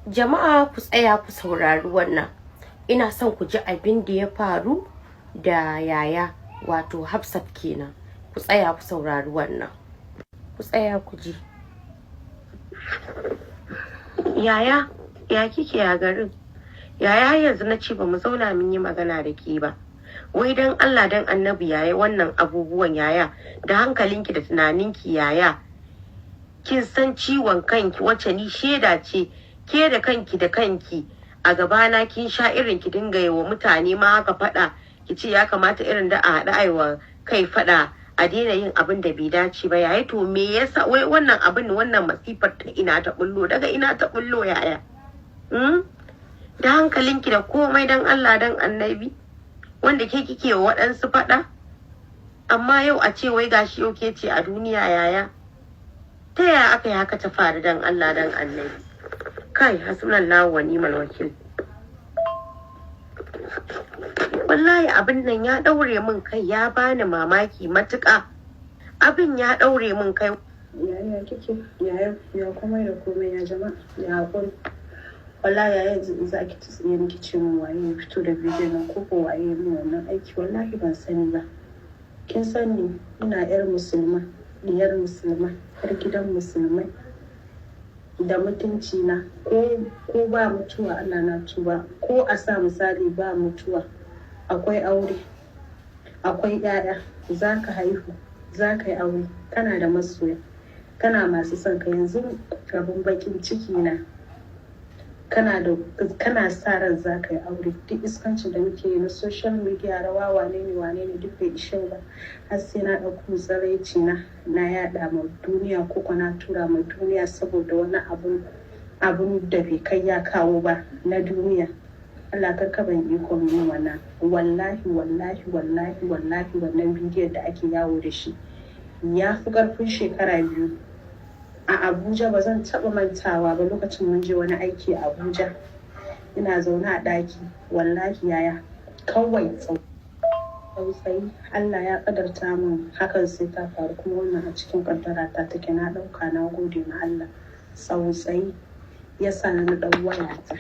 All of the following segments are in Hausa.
Jama'a ku tsaya ku saurari wannan. Ina son ku ji abin da ya faru da yaya wato Hafsat kenan. Ku tsaya ku saurari wannan. Ku tsaya ku ji. Yaya, ya kike a garin? Yaya yanzu na ce ba mu zauna mun yi magana da ke ba. Wai dan Allah dan Annabi yaya wannan abubuwan yaya da hankalinki da tunaninki yaya. Kin san ciwon kanki wacce ni shaida ce ke da kanki a gabana kin sha irin ki dinga yi wa mutane ma haka faɗa ki ce ya kamata irin da a haɗa aiwa kai faɗa a daina yin abin da bai dace ba yaya to me yasa wai wannan abin wannan masifar ta ina ta bullo daga ina ta bullo yaya da hankalinki da komai dan Allah dan Annabi wanda ke kike wa waɗansu faɗa amma yau a ce wai gashi yau ke ce a duniya yaya ta yaya aka yi haka ta faru dan Allah dan Annabi kai hasbunallahu wa ni'mal wakil wallahi abin nan ya daure min kai ya bani mamaki matuƙa abin ya daure min kai yaya kike ya komai da komai ya jama'a ya hakuri wallahi yaya za ki tsiye miki ce min waye ya fito da bidiyon nan ko waye min wannan aiki wallahi ban sani ba kin sani ina yar musulma diyar musulma har gidan musulmai da mutunci na ko ba mutuwa Allah na tuba ko a sa misali ba mutuwa akwai aure akwai yaya za ka haihu za ka yi aure kana da masoya kana masu son ka yanzu abin bakin ciki na kana sa ran za ka yi aure duk iskancin da muke yi na social media rawa wane ne duk bai ishe ba har sai na ɗauko tsaraici na yaɗa ma duniya ko na tura ma duniya saboda wani abun da bai kai ya kawo ba na duniya Allah karka ban ikon yin wannan wallahi wannan bidiyon da ake yawo da shi ya fi ƙarfin shekara 2 a Abuja ba zan taɓa mantawa ba lokacin mun je wani aiki a Abuja ina zaune a ɗaki wallahi yaya kawai tsautsayi Allah ya ƙadarta min hakan sai ta faru kuma wannan a cikin ƙaddara ta take na ɗauka na gode ma Allah tsautsayi ya sa na ɗau wayata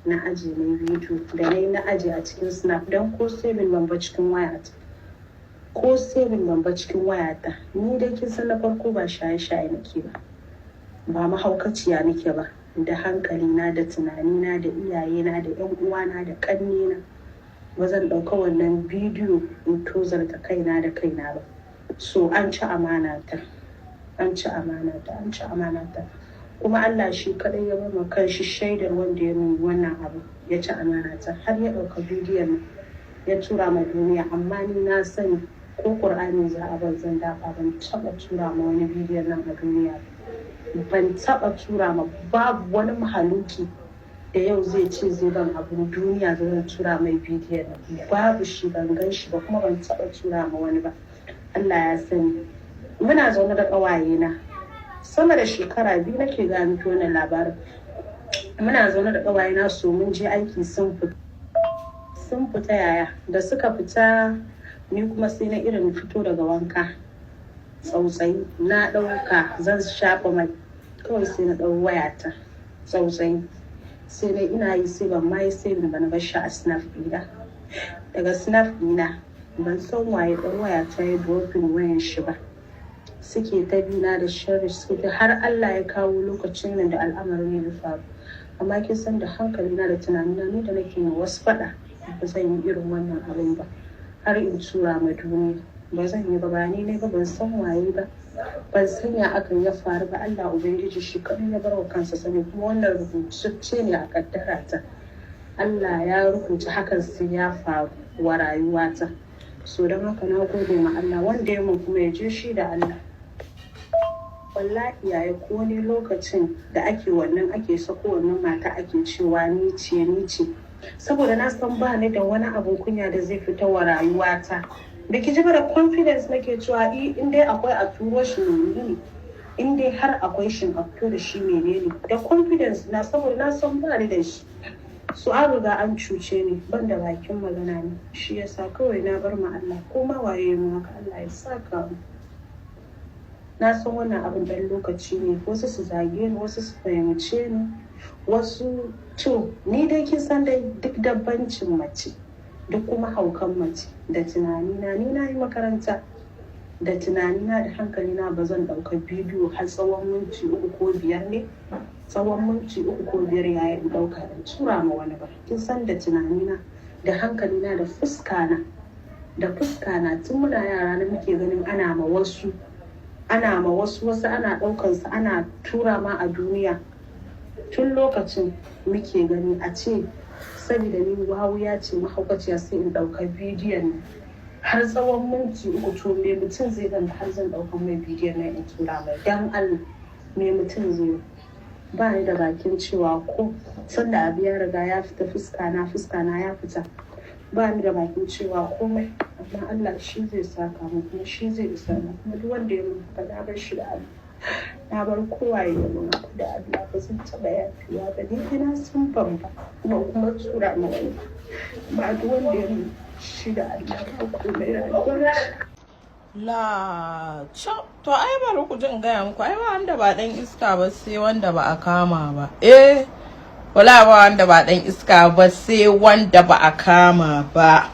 na aje na bidiyo da na aje a cikin snap don ko saving ban ba cikin wayata ni dai kin san na farko ba shaye-shaye nake ba mahaukaciya nake ba da hankalina da tunanina da iyayena da yan uwana da ƙannena ba zan ɗauka wannan bidiyo in tozarta kaina da kaina ba so an ci amanata kuma Allah shi kaɗai ya bar kanshi shaidar wanda ya nuna wannan abu ya ci amanata har ya ɗauka bidiyon ya tura ma duniya amma ni na sani ko Qur'ani za a ban zan dafa ban taɓa tura ma wani bidiyon nan a duniya ban taɓa tura ma babu wani mahaluki da yau zai ce zai ban abin duniya zan tura mai bidiyon nan babu shi ban gan shi ba kuma ban taɓa tura ma wani ba Allah ya sani muna zaune da ƙawayena sama da shekara 2 nake gano wannan labarin muna zaune da ƙawayena so mun je aiki sun fita yaya da suka fita ni kuma sai na irin fito daga wanka tsautsayi na ɗauka zan shafa mai kawai sai na ɗau wayata tsautsayi sai na ina yi sai ban ma yi sai ba na bar shi a snap ɗina daga snap ɗina ban san waye ɗan wayata ya dropping wayan shi ba suke ta bina da sharri suke har Allah ya kawo lokacin nan da al'amarin ya faru amma kin san da hankalina da tunanina ni da nake wasu faɗa ba zan yi irin wannan abin ba har in tura ma duniya ba zan yi ba ni ne ba ban san waye ba ban san ya akan ya faru ba Allah ubangiji shi kadai ya bar wa kansa sani kuma wannan rubuce ne a kaddara ta Allah ya rubuta hakan sai ya faru wa rayuwata so don haka na gode ma Allah wanda ya mun kuma ya je shi da Allah wallahi yaya ko ne lokacin da ake wannan ake sako wannan mata ake cewa ni ce saboda na san ba ni da wani abun kunya da zai fita wa rayuwata da ki ji da confidence nake cewa in dai akwai a turo shi menene in dai har akwai shi a fito da shi menene da confidence na saboda na san ba ni da shi su an riga an cuce ni ban da bakin magana ne shi yasa kawai na bar ma Allah ko ma waye mu haka Allah ya saka mu na san wannan abin dan lokaci ne wasu su zage ni wasu su fahimce ni wasu to ni dai kin san dai duk dabbancin mace duk kuma haukan mace da tunanina ni na yi makaranta da tunanina da hankalina ba zan ɗauka bidiyo har tsawon minti 3 ko 5 ne tsawon minti 3 ko 5 yayin ɗauka da tura ma wani ba. Kin san da tunanina da hankalina da fuskana tun muna yara na muke ganin ana ma wasu ana ɗaukar su ana tura ma a duniya. Tun lokacin muke gani a ce saboda ni wawiya ce mahaukaciya sai in ɗauka bidiyon nan har tsawon minti 3 to me mutum zai dan har zan ɗauka mai bidiyon nan in tura mai dan Allah me mutum zai ba ni da bakin cewa ko sanda abu ya riga ya fita fuskana ya fita ba ni da bakin cewa komai amma Allah shi zai saka mu kuma shi zai isa mu kuma duk wanda ya mun faɗa bar shi da Allah na bar kowa ya mun da Allah ba zan taɓa yafiya ba ni ina sun ban ba kuma tura mu wani ba duk wanda ya mun shi da Allah ba komai rayuwar La to ai bari ku jin gaya muku ai ba wanda ba dan iska ba sai wanda ba a kama ba. Wala ba wanda ba dan iska ba sai wanda ba a kama ba.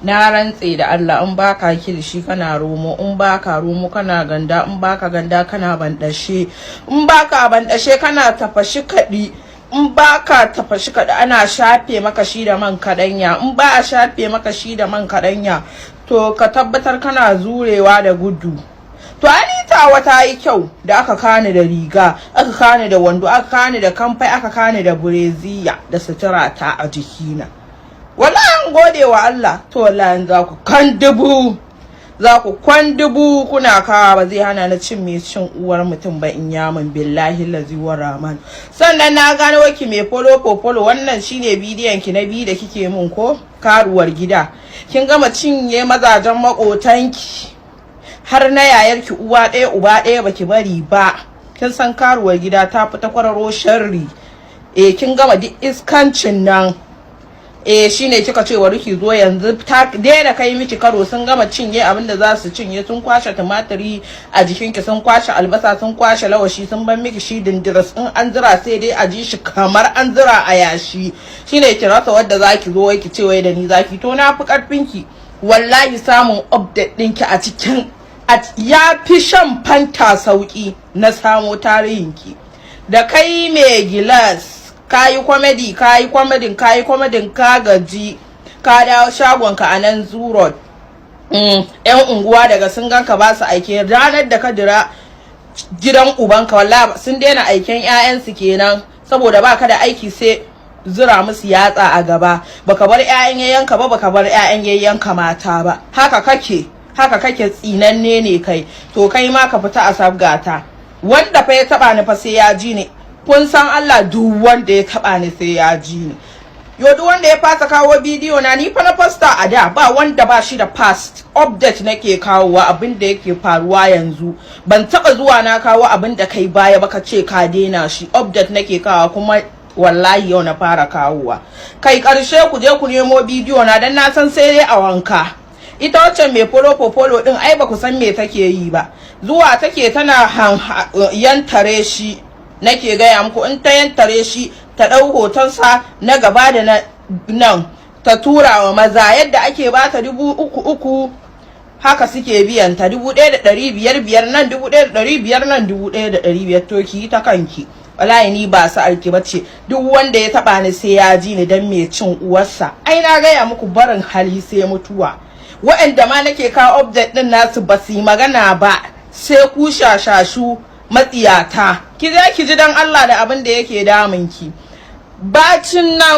Na rantse da Allah in baka kilishi kana romo, in baka romo kana ganda, in baka ganda kana bandashe, in baka bandashe kana tafashi kadi, in baka tafashi kadi ana shafe maka shi da man kadanya, in ba a shafe maka shi da man kadanya to ka tabbatar kana zurewa da gudu. To Anita wata yi kyau da aka kani da riga, aka kani da wando, aka kani da kamfai, aka kani da bureziya da sutura ta a jikina. Wallahi an gode wa Allah. To wallahi za ku kwandubu kuna kawa ba zai hana na cin mai cin uwar mutum ba in yamin billahi lazi wa rahman. Sannan na gano ki mai folo wannan shine bidiyon ki na biyu da kike mun ko karuwar gida. Kin gama cinye mazajen makotanki har na yayarki uwa ɗaya uba ɗaya baki bari ba. Kin san karuwar gida ta fita kwararo sharri. Kin gama duk iskancin nan. Shine kika ce wa Ruki zo yanzu ta daina kai miki karo, sun gama cinye abinda za su cinye, sun kwashe tumatiri a jikinki, sun kwashe albasa, sun kwashe lawashi, sun bar miki shi dindiras, in an zira sai dai a ji shi kamar an zira a yashi. Shine ki rasa wadda zaki zo wai ki ce wai da ni zaki. To na fi karfinki wallahi samun update ɗinki a cikin ya fi shan fanta sauki na samo tarihinki. Da kai mai gilas kayi comedy ka gaji ka dawo shagonka a nan Zurot. Yan unguwa daga sun ganka ba su aike ranar da ka dira gidan ubanka wallahi sun daina aiken ƴaƴansu kenan saboda baka da aiki sai zura musu yatsa a gaba. Baka bar ƴaƴan yayyanka ba, baka bar ƴaƴan yayyanka mata ba. Haka kake tsinanne ne kai. To kai ma ka fita a sabgata. Wanda fa ya taba ni fa sai ya ji ne. Kun san Allah duk wanda ya taba ni sai ya ji ni. Yo duk wanda ya fasa kawo bidiyo na ni fa na posta a da ba wanda ba shi da past update nake kawowa abin da yake faruwa yanzu. Ban taba zuwa na kawo abin da kai baya baka ce ka daina shi. Update nake kawo kuma wallahi yau na fara kawowa. Kai karshe ku je ku nemo bidiyo na dan na san sai dai a wanka. Ita wacce mai folo din ai ba ku san me take yi ba. Zuwa take tana yantare shi. Nake gaya muku in ta yantare shi ta ɗau hotonsa na gaba da nan ta tura wa maza yadda ake bata 3,300 haka suke biyan ta 1,500 nan 1,500 nan 1,500 to ki ta kanki. Wallahi ni ba su alki bace duk wanda ya taba ni sai ya ji ni dan me cin uwarsa. Ai na gaya muku barin hali sai mutuwa. Waɗanda ma nake kawo update din nasu ba su yi magana ba sai ku shashashu matsiyata. Ki je ki ji dan Allah da abin da yake damun ki. Bacin nan